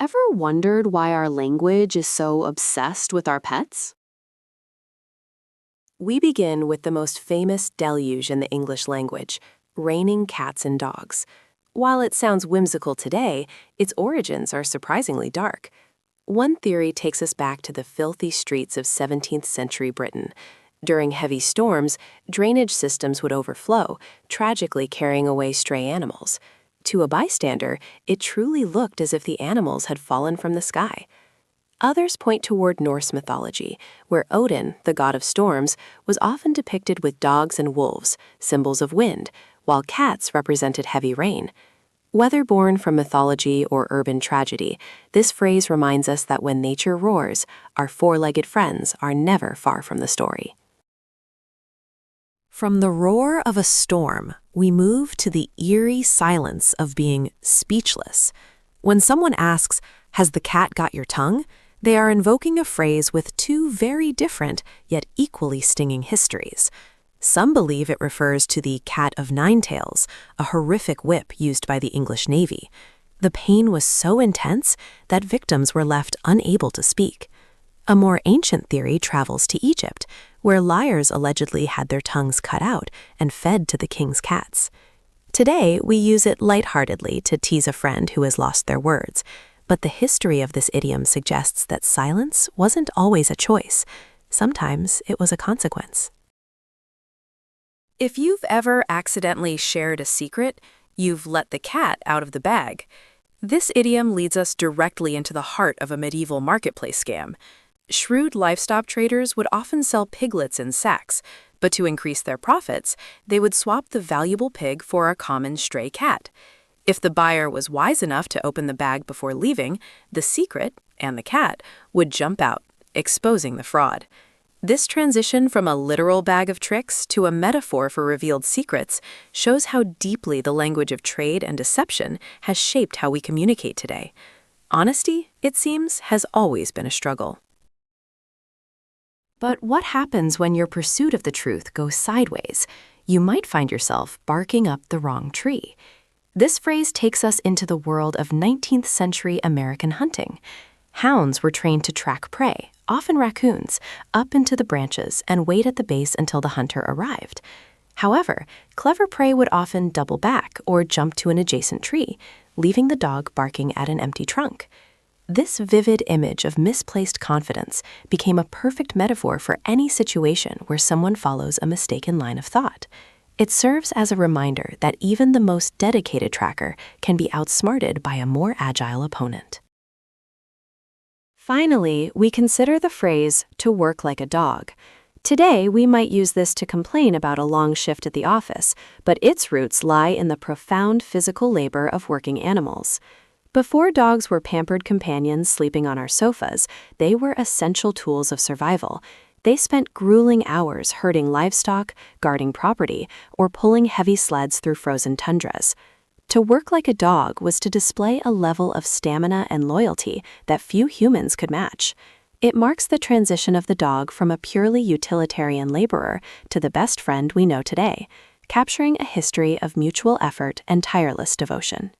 Ever wondered why our language is so obsessed with our pets? We begin with the most famous deluge in the English language, raining cats and dogs. While it sounds whimsical today, its origins are surprisingly dark. One theory takes us back to the filthy streets of 17th century Britain. During heavy storms, drainage systems would overflow, tragically carrying away stray animals. To a bystander, it truly looked as if the animals had fallen from the sky. Others point toward Norse mythology, where Odin, the god of storms, was often depicted with dogs and wolves, symbols of wind, while cats represented heavy rain. Whether born from mythology or urban tragedy, this phrase reminds us that when nature roars, our four-legged friends are never far from the story. From the roar of a storm, we move to the eerie silence of being speechless. When someone asks, "Has the cat got your tongue?" they are invoking a phrase with two very different, yet equally stinging histories. Some believe it refers to the cat of nine tails, a horrific whip used by the English Navy. The pain was so intense that victims were left unable to speak. A more ancient theory travels to Egypt, where liars allegedly had their tongues cut out and fed to the king's cats. Today, we use it lightheartedly to tease a friend who has lost their words, but the history of this idiom suggests that silence wasn't always a choice. Sometimes it was a consequence. If you've ever accidentally shared a secret, you've let the cat out of the bag. This idiom leads us directly into the heart of a medieval marketplace scam. Shrewd livestock traders would often sell piglets in sacks, but to increase their profits, they would swap the valuable pig for a common stray cat. If the buyer was wise enough to open the bag before leaving, the secret, and the cat, would jump out, exposing the fraud. This transition from a literal bag of tricks to a metaphor for revealed secrets shows how deeply the language of trade and deception has shaped how we communicate today. Honesty, it seems, has always been a struggle. But what happens when your pursuit of the truth goes sideways? You might find yourself barking up the wrong tree. This phrase takes us into the world of 19th century American hunting. Hounds were trained to track prey, often raccoons, up into the branches and wait at the base until the hunter arrived. However, clever prey would often double back or jump to an adjacent tree, leaving the dog barking at an empty trunk. This vivid image of misplaced confidence became a perfect metaphor for any situation where someone follows a mistaken line of thought. It serves as a reminder that even the most dedicated tracker can be outsmarted by a more agile opponent. Finally, we consider the phrase, "to work like a dog." Today, we might use this to complain about a long shift at the office, but its roots lie in the profound physical labor of working animals. Before dogs were pampered companions sleeping on our sofas, they were essential tools of survival. They spent grueling hours herding livestock, guarding property, or pulling heavy sleds through frozen tundras. To work like a dog was to display a level of stamina and loyalty that few humans could match. It marks the transition of the dog from a purely utilitarian laborer to the best friend we know today, capturing a history of mutual effort and tireless devotion.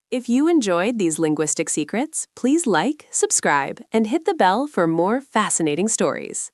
If you enjoyed these linguistic secrets, please like, subscribe, and hit the bell for more fascinating stories.